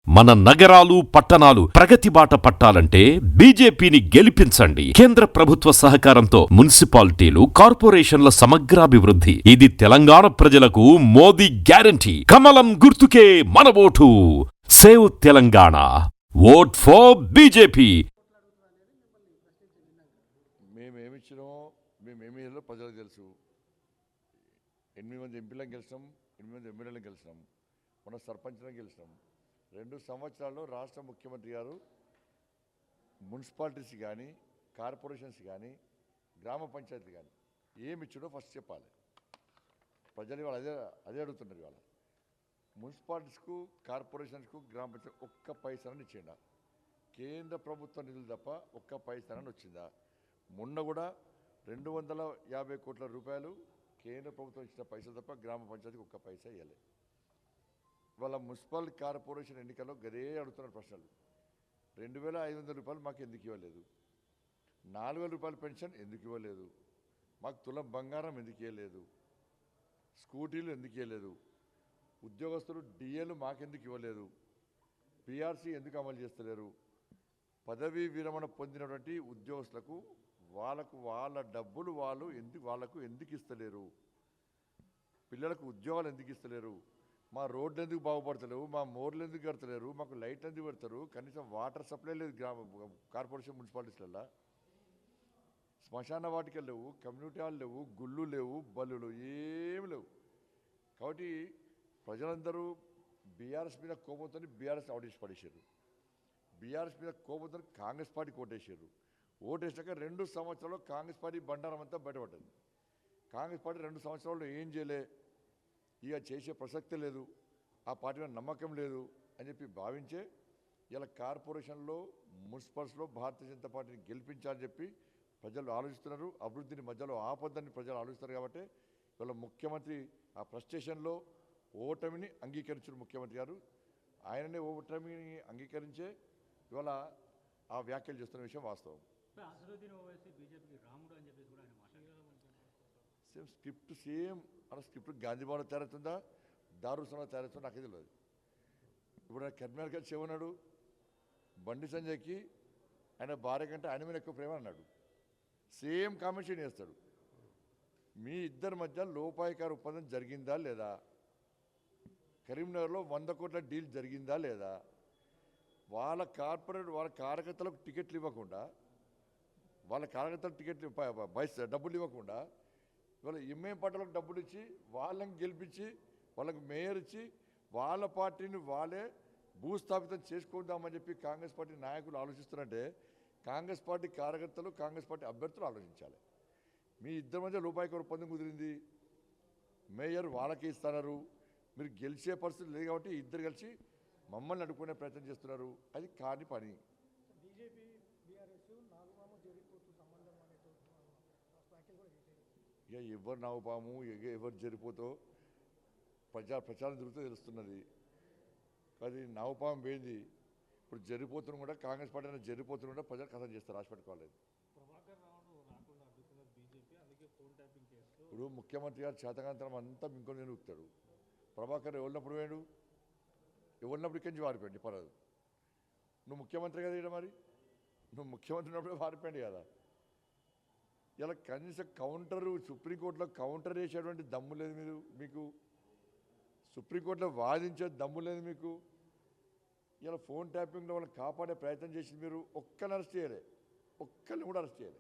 మన నగరాలు పట్టణాలు ప్రగతి బాట పట్టాలంటే బీజేపీని గెలిపించండి. కేంద్ర ప్రభుత్వ సహకారంతో మున్సిపాలిటీలు, కార్పొరేషన్ల సమగ్రాభివృద్ధి. ఇది తెలంగాణ ప్రజలకు మోదీ గ్యారంటీ. కమలం గుర్తుకే మన ఓటు. Save Telangana. Vote for BJP. మేమేమిచ్చినామో మేమేమి ప్రజలకు తెలుసు. 8 మంది ఎంపీలను గెలిచినాం, 8 మంది ఎమ్మెల్యేలను గెలిచినాం, మన సర్పంచ్లను గెలిచినాం. 2 సంవత్సరాల్లో రాష్ట్ర ముఖ్యమంత్రి గారు మున్సిపాలిటీస్ కానీ, కార్పొరేషన్స్ కానీ, గ్రామ పంచాయతీ కానీ ఏమి ఇచ్చాడో ఫస్ట్ చెప్పాలి. ప్రజలు ఇవాళ అదే అడుగుతున్నారు. ఇవాళ మున్సిపాలిటీస్కు, కార్పొరేషన్స్కు, గ్రామ పంచాయతీ ఒక్క పైసనని ఇచ్చిండా? కేంద్ర ప్రభుత్వ నిధులు తప్ప ఒక్క పైసనని వచ్చిందా? మొన్న కూడా 250 కోట్ల రూపాయలు కేంద్ర ప్రభుత్వం ఇచ్చిన పైసలు తప్ప గ్రామ పంచాయతీకి ఒక్క పైసా ఇవ్వలేదు. వాళ్ళ మున్సిపల్ కార్పొరేషన్ ఎన్నికల్లో గదే అడుగుతున్న ప్రశ్నలు. 2500 రూపాయలు మాకు ఎందుకు ఇవ్వలేదు? 4000 రూపాయల పెన్షన్ ఎందుకు ఇవ్వలేదు? మాకు తులం బంగారం ఎందుకు ఇవ్వలేదు? స్కూటీలు ఎందుకు ఇవ్వలేదు? ఉద్యోగస్తులు డిఏలు మాకెందుకు ఇవ్వలేదు? పిఆర్సీ ఎందుకు అమలు చేస్తలేరు? పదవీ విరమణ పొందినటువంటి ఉద్యోగస్తులకు వాళ్ళ డబ్బులు వాళ్ళకు ఎందుకు ఇస్తలేరు? పిల్లలకు ఉద్యోగాలు ఎందుకు ఇస్తలేరు? మా రోడ్లు ఎందుకు బాగుపడతలేవు? మా మోర్లు ఎందుకు కడతలేరు? మాకు లైట్లు ఎందుకు పెడతారు? కనీసం వాటర్ సప్లై లేదు కార్పొరేషన్ మున్సిపాలిటీస్లలో. శ్మశాన వాటికలు లేవు, కమ్యూనిటీ హాల్ లేవు, గుళ్ళు లేవు, బల్లులు ఏమి లేవు. కాబట్టి ప్రజలందరూ బీఆర్ఎస్ మీద కోపంతో బీఆర్ఎస్ ఆడిష్ పడేసారు. బీఆర్ఎస్ మీద కోపంతో కాంగ్రెస్ పార్టీకి ఓటేసారు. ఓటేసాక 2 సంవత్సరాల్లో కాంగ్రెస్ పార్టీ బండారం అంతా బయటపడ్డది. కాంగ్రెస్ పార్టీ 2 సంవత్సరాల్లో ఏం చేయలే, ఇక చేసే ప్రసక్తే లేదు, ఆ పార్టీ మీద నమ్మకం లేదు అని చెప్పి భావించే ఇలా కార్పొరేషన్లో, మున్సిపల్స్లో భారతీయ జనతా పార్టీని గెలిపించాలని చెప్పి ప్రజలు ఆలోచిస్తున్నారు. అభివృద్ధిని మధ్యలో ఆపొద్దని ప్రజలు ఆలోచిస్తారు. కాబట్టి ఇవాళ ముఖ్యమంత్రి ఆ ఫ్రస్ట్రేషన్లో ఓటమిని అంగీకరించిన ముఖ్యమంత్రి గారు ఆయననే ఓటమిని అంగీకరించే ఇవాళ ఆ వ్యాఖ్యలు చేస్తున్న విషయం వాస్తవం. సేమ్ అలా స్క్రిప్ట్ గాంధీభవన్లో తయారవుతుందా, దారుసంలో తయారవుతుందా నాకే తెలియదు. ఇప్పుడు కర్నాటక గారు చెవన్నాడు, బండి సంజయ్కి ఆయన భార్య కంటే ఆయన మీద ఎక్కువ ప్రేమ అన్నాడు. సేమ్ కామెంట్స్ చేస్తాడు. మీ ఇద్దరి మధ్య లోపాయికార ఒప్పందం జరిగిందా లేదా? కరీంనగర్లో 100 కోట్ల డీల్ జరిగిందా లేదా? వాళ్ళ కార్యకర్తలకు టికెట్లు ఇవ్వకుండా, డబ్బులు ఇవ్వకుండా ఇవాళ ఎంఐఎం పార్టీలకు డబ్బులు ఇచ్చి, వాళ్ళని గెలిపించి, వాళ్ళకు మేయర్ ఇచ్చి, వాళ్ళ పార్టీని వాళ్ళే భూస్థాపితం చేసుకుందామని చెప్పి కాంగ్రెస్ పార్టీ నాయకులు ఆలోచిస్తున్నారంటే కాంగ్రెస్ పార్టీ కార్యకర్తలు, కాంగ్రెస్ పార్టీ అభ్యర్థులు ఆలోచించాలి. మీ ఇద్దరి మధ్య లోపాయికార ఒప్పందం కుదిరింది, మేయర్ వాళ్ళకే ఇస్తున్నారు, మీరు గెలిచే పరిస్థితి లేదు కాబట్టి ఇద్దరు కలిసి మమ్మల్ని అడ్డుకునే ప్రయత్నం చేస్తున్నారు. అది కాని పని. ఇక ఎవరు నాగుపాము, ఎవరు జరిపోతో ప్రచారం తిరుగుతూ తెలుస్తున్నది. అది నాగుపాము పోయింది. ఇప్పుడు జరిపోతున్న కూడా కాంగ్రెస్ పార్టీ జరిపోతున్న కూడా ప్రజలు కథం చేస్తారు. రాసిపెట్టుకోలేదు. ఇప్పుడు ముఖ్యమంత్రి గారు చేతకాంతరం అంతా ఇంకొని నిలుపుతాడు. ప్రభాకర్ ఎవరినప్పుడు వేడు, ఎవరినప్పుడు ఇక్కడి నుంచి వారిపోయింది పర్వాలేదు. నువ్వు ముఖ్యమంత్రి కదా ఇక్కడ, మరి నువ్వు ముఖ్యమంత్రి ఉన్నప్పుడే వారిపోయింది కదా. ఇలా కనీసం సుప్రీంకోర్టులో కౌంటర్ చేసేటువంటి దమ్ము లేదు మీకు. సుప్రీంకోర్టులో వాదించే దమ్ము లేదు మీకు. ఇలా ఫోన్ ట్యాపింగ్లో వాళ్ళని కాపాడే ప్రయత్నం చేసి మీరు ఒక్కరిని అరెస్ట్ చేయలే, ఒక్కరిని కూడా అరెస్ట్ చేయలే.